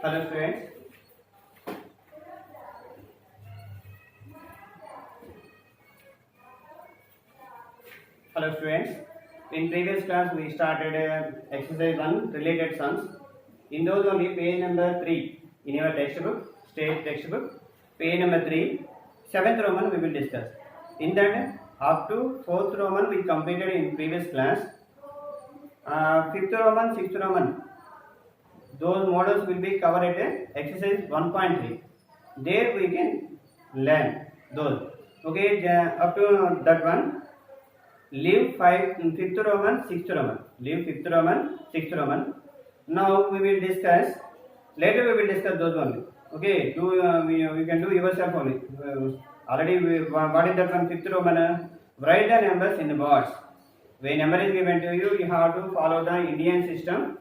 Hello students. Hello students. In previous class we started exercise 1 related sums. In those only page number 3 in your textbook, state textbook, page number 3, 7th Roman we will discuss. In that up to 4th Roman we completed in previous class. 5th Roman, 6th Roman, those models will be covered at exercise 1.3. There we can learn those. Okay, up to that one. Leave 5th Roman, 6th Roman. Leave 5th Roman, 6th Roman. Now we will discuss. Later we will discuss those only. Okay, we can do yourself only. Already what is that one 5th Roman? Write the numbers in the box. When number is given to you, you have to follow the Indian system.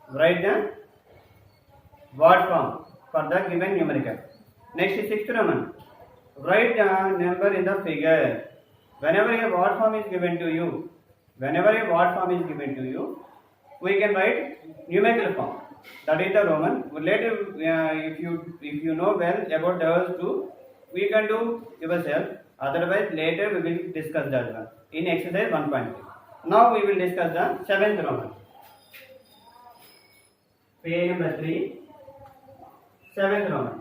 Write the word form for the given numerical. Next is 6th Roman. Write the number in the figure. Whenever a word form is given to you, we can write numerical form. That is the Roman. Later, if you know well about those two, we can do yourself. Otherwise, later we will discuss that one in exercise 1.3. Now we will discuss the 7th Roman. Page number 3, 7th Roman.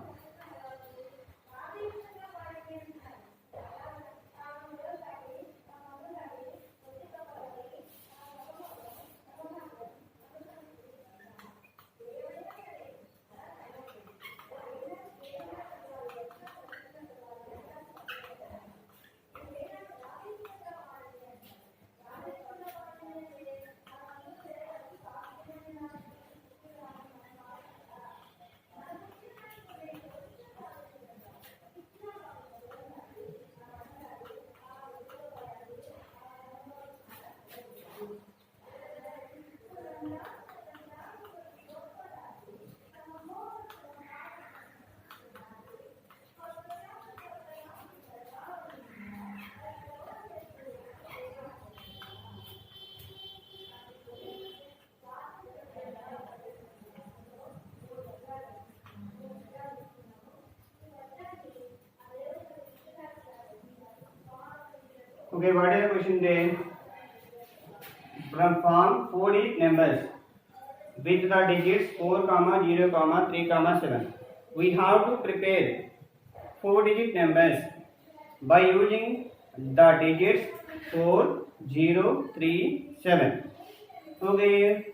Okay, what is the question then? From form 4 digit numbers with the digits 4, 0, 3, 7. We have to prepare 4 digit numbers by using the digits 4, 0, 3, 7. Okay,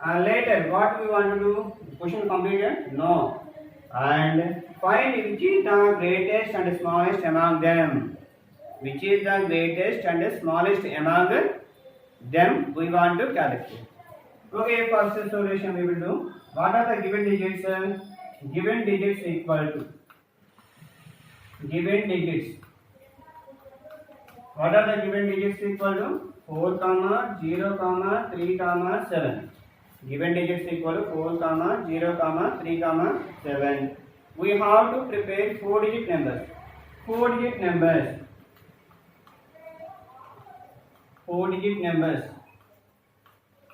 later what we want to do? Question completed? No. And find which is the greatest and smallest among them. Which is the greatest and smallest among them we want to calculate. Okay, first solution we will do. What are the given digits? Given digits equal to given digits. What are the given digits equal to? 4, 0, 3, 7. Given digits equal to 4, 0, 3, 7. We have to prepare 4 digit numbers. 4 digit numbers. 4 digit numbers.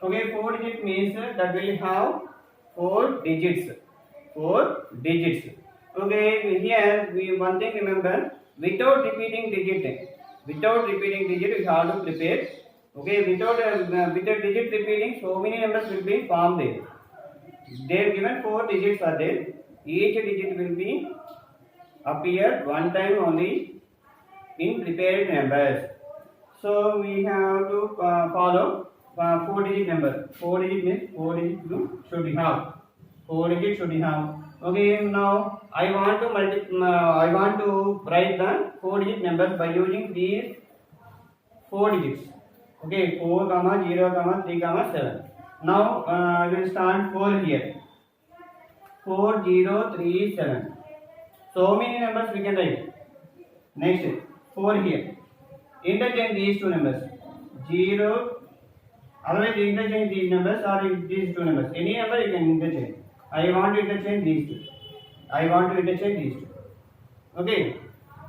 Okay, 4 digit means that will have 4 digits. 4 digits. Okay, here we one thing remember, without repeating digit, we have to prepare. Okay, with the digit repeating, so many numbers will be formed there. They given 4 digits are there. Each digit will be appear one time only in prepared numbers. So we have to follow 4 digit number. 4 digit means 4 digit should have. 4 digit should have. Okay, now I want to write the 4 digit numbers by using these 4 digits. Okay, 4, 0, 3, 7. Now I will start 4 here. 4, 0, 3, 7. So many numbers we can write. Next, 4 here. Interchange these two numbers. 0. Otherwise, interchange these numbers or these two numbers. Any number you can interchange. I want to interchange these two. Okay.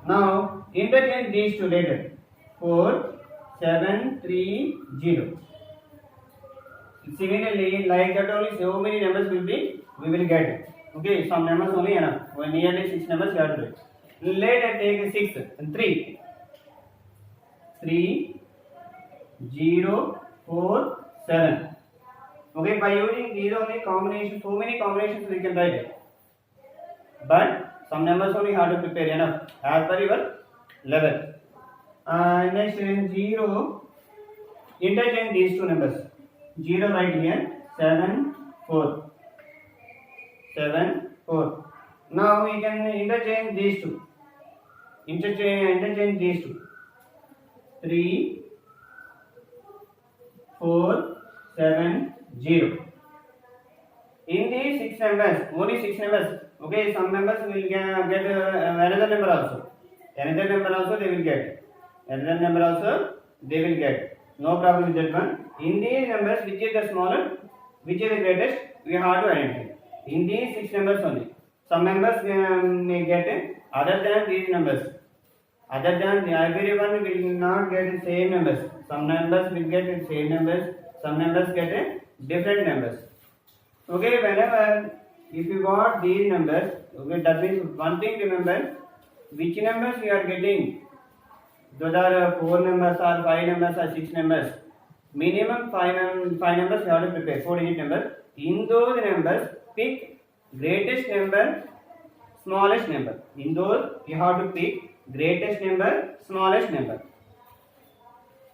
Now interchange these two later. 4, 7, 3, 0. Similarly, like that only so many numbers we will get. Okay, some numbers only enough. When nearly 6 numbers you have to do it. Let us take 6 and 3. 3, 0, 4, 7. Okay, by using these only combinations, so many combinations we can write it. But some numbers only have to prepare enough as per your level. Next is 0. Interchange these two numbers. 0 right here. 7, 4. 7, 4. Now we can interchange these two. Interchange these two. 3, 4, 7, 0. In these 6 numbers, only 6 numbers. Okay, some numbers will get another number also. Another number also they will get. Another number also they will get. No problem with that one. In these numbers, which is the smaller, which is the greatest, we have to identify. In these 6 numbers only. Some numbers may get other than these numbers. Other than everyone will not get the same numbers. Some numbers will get the same numbers. Some numbers get different numbers. Okay, whenever if you got these numbers, okay, that means one thing remember, which numbers you are getting. Those are 4 numbers or 5 numbers or 6 numbers. Minimum 5 numbers you have to prepare, 4 digit numbers. In those numbers, pick greatest number, smallest number. In those you have to pick greatest number, smallest number.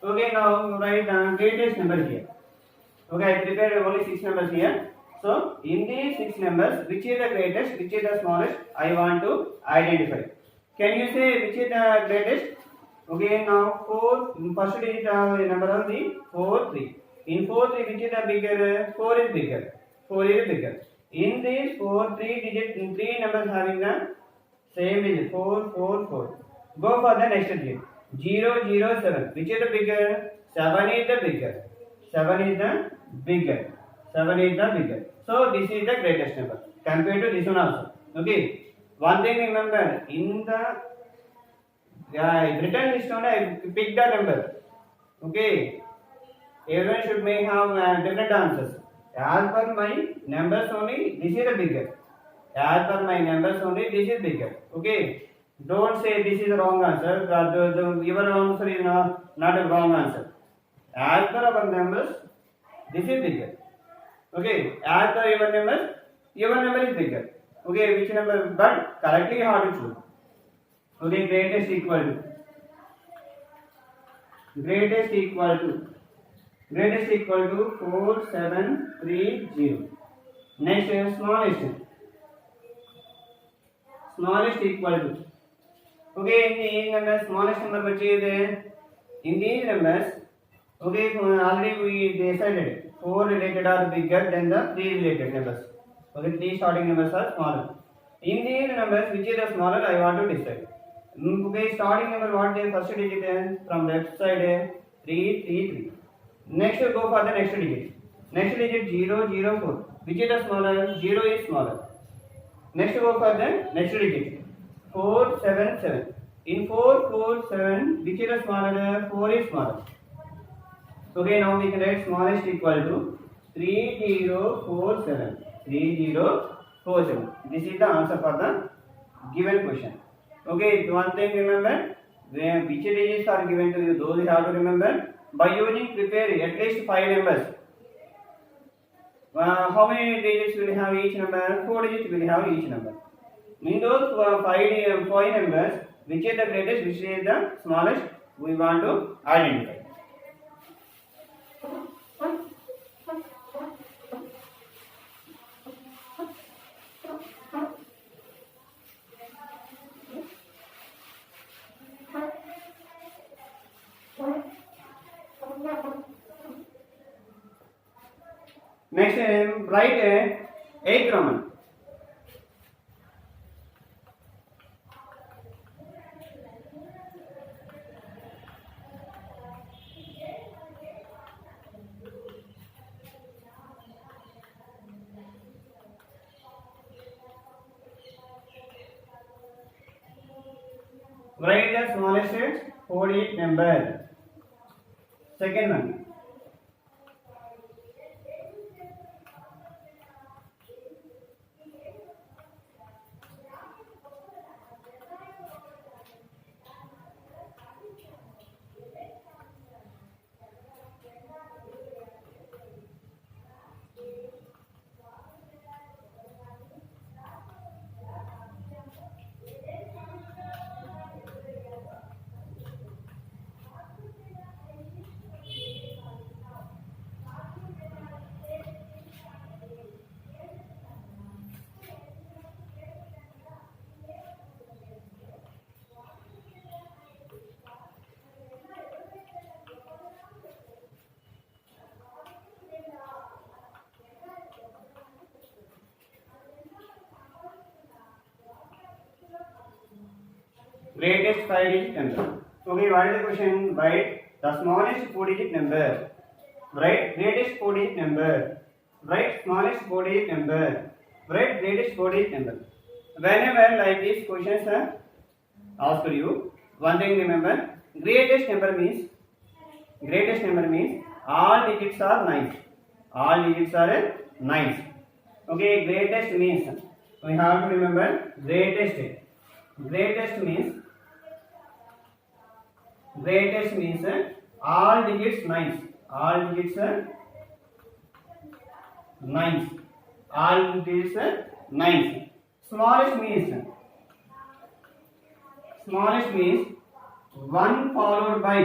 Okay, now write down greatest number here. Okay, I prepared only 6 numbers here. So, in these 6 numbers, which is the greatest, which is the smallest, I want to identify. Can you say which is the greatest? Okay, now 4, first digit number of the 4, 3. In 4, 3, which is the bigger? 4 is bigger. 4 is bigger. In these 4, 3 digit, 3 numbers having the same digit, 4, 4, 4. Go for the next digit. 0, 0, 7. Which is the bigger? 7 is the bigger. 7 is the bigger. 7 is the bigger. So this is the greatest number compared to this one also. Okay. One thing remember, in the written list only I pick the number. Okay. Everyone should may have different answers. As per my numbers only, this is the bigger. As per my numbers only, this is bigger. Okay. Don't say this is the wrong answer. Your answer is not a wrong answer. As per our numbers, this is bigger. Okay. As per your number is bigger. Okay. Which number? But correctly you have to choose. Okay. Greatest equal to. Greatest equal to. Greatest equal to 4, 7, 3, 0. Next is smallest. Smallest equal to. Okay, in the smallest number which is in these numbers. Okay, already we decided 4 related are bigger than the 3 related numbers. Okay, 3 starting numbers are smaller. In these numbers, which is the smaller, I want to decide. Okay, starting number what the first digit is from left side 3, 3, 3. Next go for the next digit. Next digit 0, 0, 4. Which is the smaller? 0 is smaller. Next go for the next digit. 4, 7, 7. In 4, 4, 7, which is the smaller? 4 is smaller. Okay, now we can write smallest equal to 3047. 3047. This is the answer for the given question. Okay, one thing remember, which digits are given to you, those you have to remember. By using prepare at least 5 numbers. How many digits will have each number? 4 digits will have each number. In those 5 numbers, which is the greatest, which is the smallest, we want to identify. Next, write 8th Roman. Write the smallest 4-digit number. Second one. Greatest 5-digit number. Okay, what is the question? Write the smallest 4-digit number. Write greatest 4-digit number. Write smallest 4-digit number. Write greatest 4-digit number. Whenever like these questions are asked for you, one thing remember: greatest number means all digits are nines. All digits are nines. Okay, greatest means we have to remember greatest. Greatest means all digits nines. All digits are nines. All digits are nines. Smallest means one followed by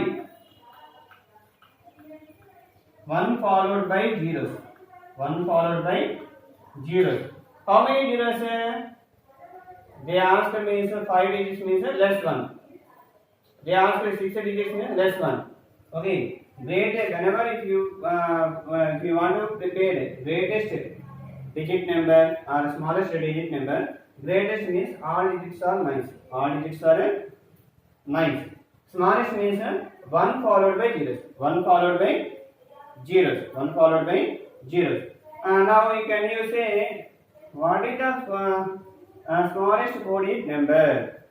zeros. One followed by zeros. How many zeros? They asked means 5 digits means less one. They asked 6 digits means less one. Okay. Whenever if you want to prepare greatest digit number or smallest digit number, greatest means all digits are nines. All digits are nines. Smallest means one followed by zeros. One followed by zeros. One followed by zeros. Now can you say what is the smallest 4-digit number?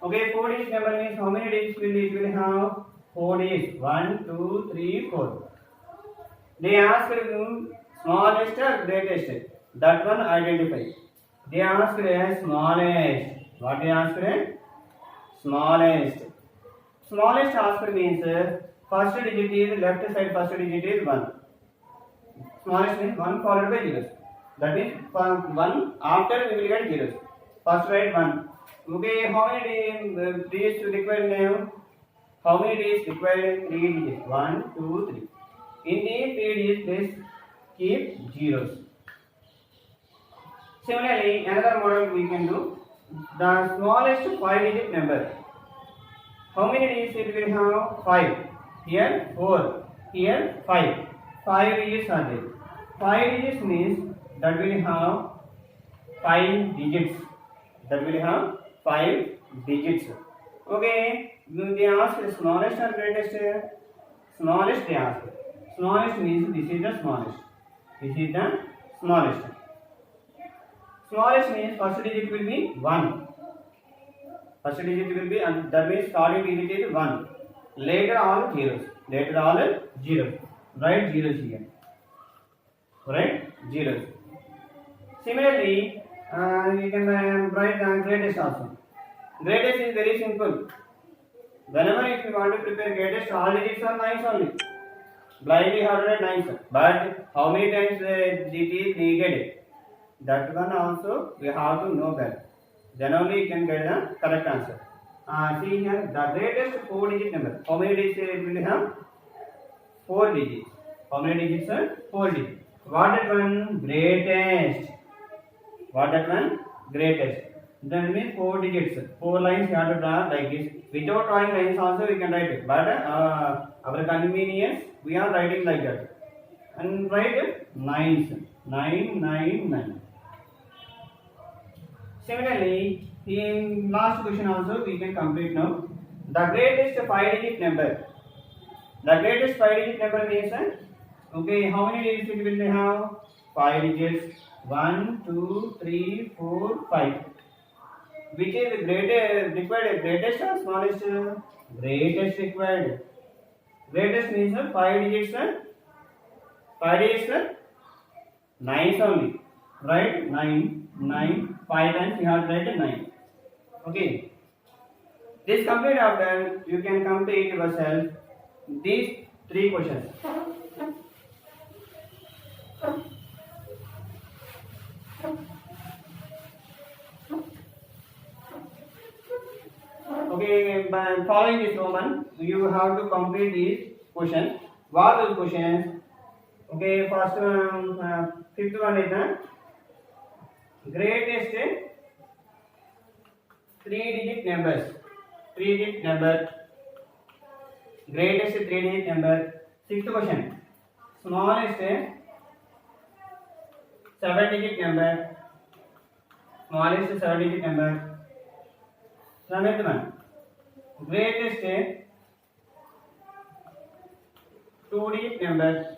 Okay, 4-digit number means how many digits will it will have? 4 digits. 1, 2, 3, 4. They asked smallest or greatest. That one identify. They asked smallest. What they asked? Smallest. Smallest asked means first digit is left side. First digit is 1. Smallest means 1 followed by zeros. That means 1 after we will get zeros. First write 1. Okay, how many digits required now? How many digits required? 3 digits. 1, 2, 3. In these 3 digits, please keep zeros. Similarly, another model we can do the smallest 5-digit number. How many digits it will have? 5. Here 4. Here 5. 5 digits are there. 5 digits means that will have 5 digits. That will have 5 digits. Okay. They ask smallest or greatest? Smallest they ask. Smallest means this is the smallest. This is the smallest. Smallest means first digit will be 1. First digit will be, and that means starting digit is 1. Later all zeros. Later all zeros. Write zeros here. Write zeros. Similarly, we can write the greatest also. Greatest is very simple. Whenever if you want to prepare greatest, all digits are nines only. Blindly have to write nines. But how many times it is needed? That one also we have to know that. Then only you can get the correct answer. See here, the greatest 4-digit number. How many digits it will have? 4 digits. How many digits are? 4 digits. What that one? Greatest. What that one? Greatest. That means 4 digits. 4 lines you have to draw like this. Without drawing lines also we can write it. But our convenience we are writing like that. And write nines. 9, 9, 9. Similarly, in last question also we can complete now. The greatest 5-digit number. The greatest 5-digit number means okay, how many digits it will have? 5 digits. 1, 2, 3, 4, 5. Which is the greatest required? Greatest or smallest? Greatest required. Greatest means 5 digits. 5 digits. 9 only. Right? 9, 9. 5 times you have to write 9. Okay. This complete after you can complete yourself these 3 questions. Okay, by following this Roman, you have to complete these questions. What are those questions? Okay, first 5th one is the greatest 3-digit numbers. 3-digit number. Greatest 3-digit number. 6th question. Smallest 7-digit number. Smallest 7-digit number. 7th one. greatest two-digit number.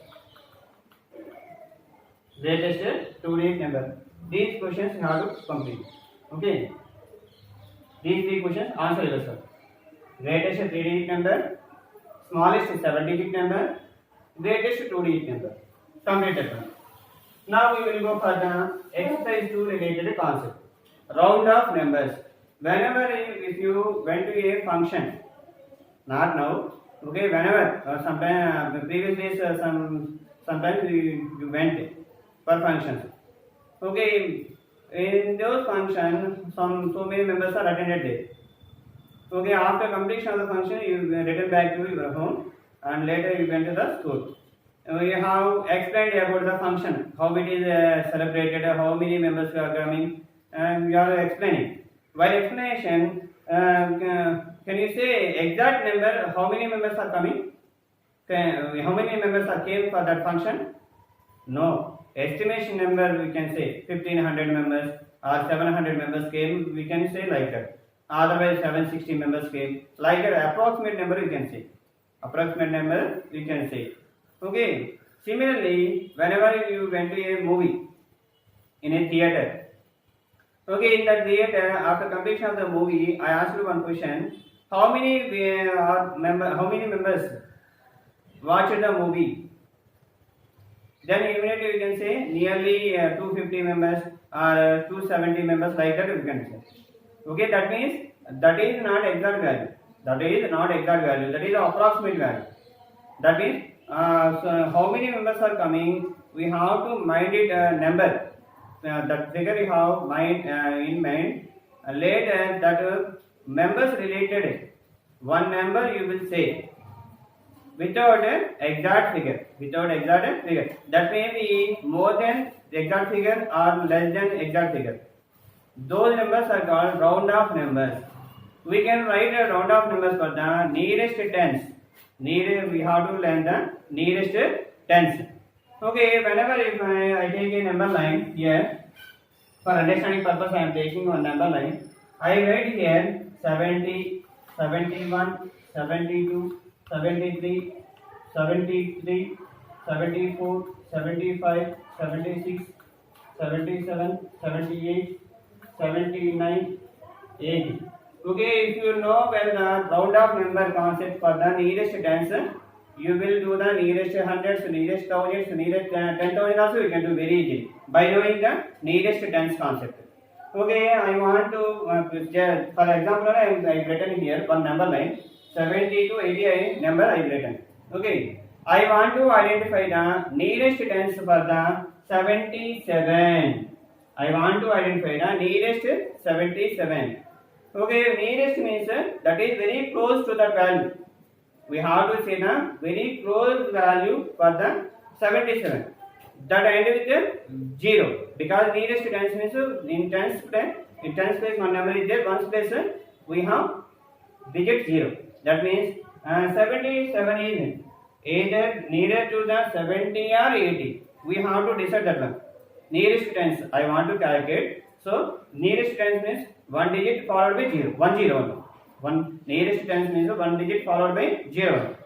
Greatest two-digit number. These questions you have to complete. Okay. These three questions answer yourself. Greatest three-digit number, smallest seven-digit number, greatest two-digit number. Completed one. Now we will go for the exercise 2 related concept. Round of numbers. Whenever if you went to a function, not now, okay, whenever sometime previous days sometimes you went for functions. Okay, in those functions, so many members are attended there. Okay, after completion of the function, you return back to your home and later you went to the school. We have explained about the function, how it is celebrated, how many members are coming, and we are explaining. While explanation, can you say exact number, how many members are coming? How many members are came for that function? No. Estimation number we can say 1500 members or 700 members came, we can say like that. Otherwise 760 members came. Like that, approximate number you can say. Approximate number we can say. Okay. Similarly, whenever you went to a movie in a theater, okay, in that theater, after completion of the movie, I asked you one question: how many members watched the movie? Then immediately you can say nearly 250 members or 270 members, like that you can say. Okay, that means that is not exact value. That is not exact value. That is approximate value. That means so how many members are coming? We have to mind it number. That figure you have mind in mind. Later that members related one number you will say without exact figure. Without exact figure. That may be more than the exact figure or less than exact figure. Those numbers are called round off numbers. We can write a round off numbers for the nearest tens. We have to learn the nearest tens. Okay, whenever if I take a number line here, for understanding purpose I am taking one number line. I write here 70, 71, 72, 73, 73, 74, 75, 76, 77, 78, 79, 80. Okay, if you know well the round of number concept for the nearest tens, you will do the nearest hundreds, nearest thousands, nearest 10,000 also you can do very easily by knowing the nearest tens concept. Okay, I want to, for example, I have written here one number line 70 to 80 number I have written. Okay, I want to identify the nearest tens for the 77. I want to identify the nearest 77. Okay, nearest means that is very close to the value. We have to say the very close value for the 77. That end with 0 because nearest tens means in tens place one number is there, ones place we have digit 0. That means 77 is either nearer to the 70 or 80. We have to decide that one. Nearest tens I want to calculate. So nearest tens means one digit followed by 0. 1 0 1. Nearest tens means one digit followed by 0.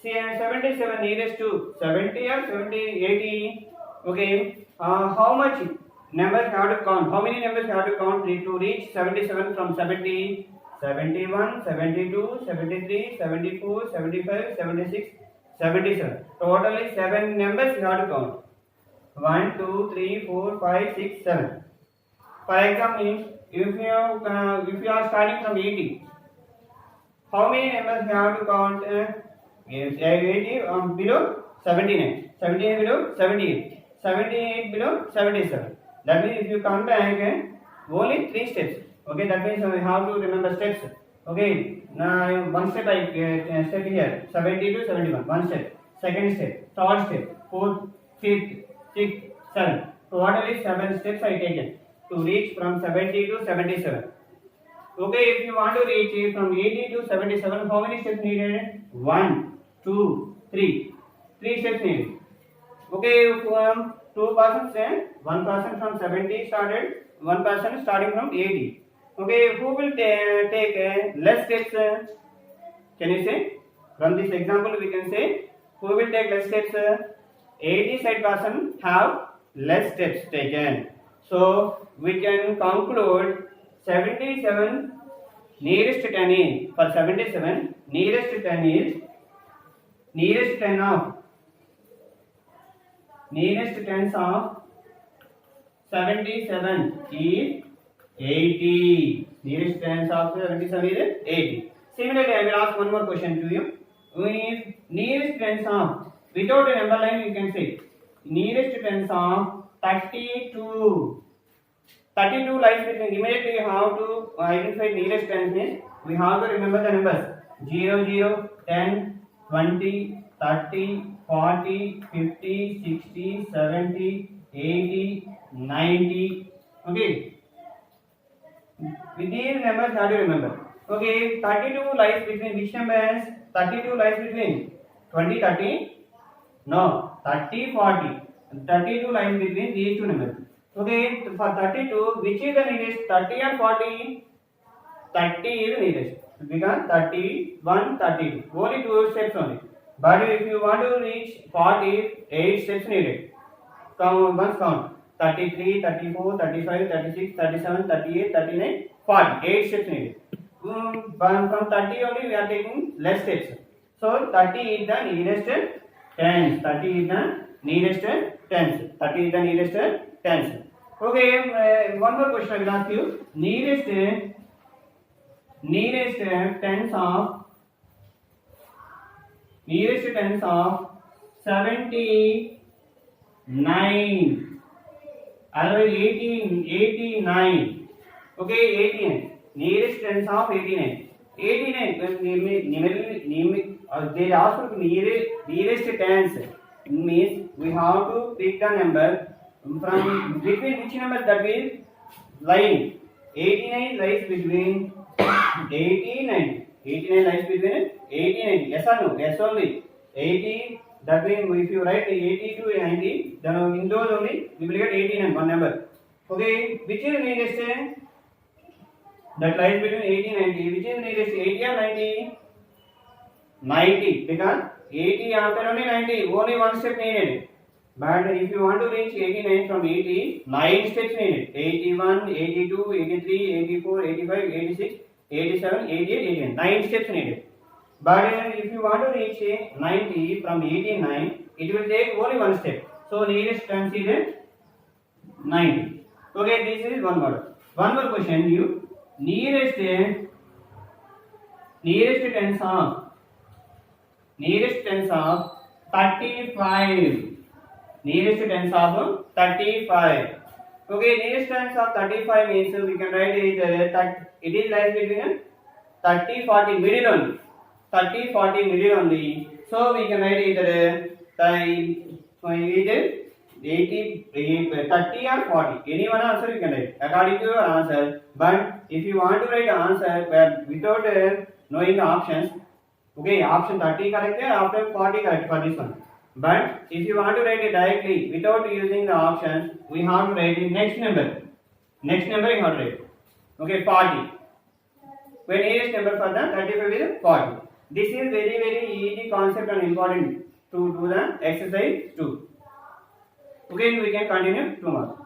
See 77 nearest to 70 or 70 80. Okay. How much numbers have to count? How many numbers have to count to reach 77 from 70? 71, 72, 73, 74, 75, 76, 77. Totally 7 numbers you have to count. 1, 2, 3, 4, 5, 6, 7. For example, if you are starting from 80, how many numbers you have to count? 80 below 79, 79 below 78, 78 below 77. That means if you come back only 3 steps. Okay, that means we have to remember steps. Okay, now one step I step here 70 to 71. One step, second step, third step, fourth, fifth, sixth, seventh. So what are 7 steps I taken to reach from 70 to 77. Okay, if you want to reach from 80 to 77, how many steps needed? 1, 2, 3. 3 steps needed. Okay, from 2 persons, one person from 70 started, one person starting from 80. Okay, who will take less steps? Can you say? From this example, we can say who will take less steps? 80 side person have less steps taken. So we can conclude 77 nearest 10 is for 77 nearest 10 is nearest 10 of nearest tens of 77 is 80. Nearest tens of 77 is 80. Similarly, I will ask one more question to you. If nearest tens of, without a number line, you can say nearest tens of 32. 32 lies between. Immediately, you have to identify nearest tens. Means we have to remember the numbers 0, 0, 10, 20, 30, 40, 50, 60, 70, 80, 90. Okay. With these numbers, how do you remember? Okay, 32 lies between which numbers? 32 lies between 20, 30? No, 30, 40. 32 lies between these two numbers. Okay, for 32, which is the nearest? 30 or 40? 30 is the nearest. Because 31, 32. Only 2 steps only. But if you want to reach 40, 8 steps needed. Once count. 33, 34, 35, 36, 37, 38, 39, 40. 8 steps needed. From 30 only we are taking less steps. So 30 is the nearest tens. 30 is the nearest tens. 30 is the nearest tens. Okay, one more question I will ask you. Nearest tens of 79. Otherwise 89. Okay, 89. Nearest tens of 89. 89. They ask for nearest tens. Means we have to pick the number from between which number that will line. 89 lies between 80 90. 89 lies between 80 90. Yes or no? Yes only. 80. That means if you write 80 to 90, then in those only we will get 89 one number. Okay, which is nearest? That lies between 80 and 90. Which is nearest? 80 or 90? 90. Because 80 after only 90. Only one step needed. But if you want to reach 89 from 80, 9 steps needed. 81, 82, 83, 84, 85, 86, 87, 88, 89. 9 steps needed. But if you want to reach 90 from 89, it will take only one step. So nearest tens is 90. Okay, this is one model. One more question. You nearest tens of 35. Nearest tens of 35. Okay, nearest tens of 35 means we can write it is lies between 30, 40 middle only. 30, 40 middle only. So we can write either 80, 30 or 40. Any one answer you can write according to your answer. But if you want to write answer without knowing the options, okay, option 30 correct, after 40 correct for this one. But if you want to write it directly without using the options, we have to write the next number. Next number you have to write. Okay, 40. When nearest number for the 35 is 40. This is very easy concept and important to do the exercise 2. Okay, we can continue tomorrow.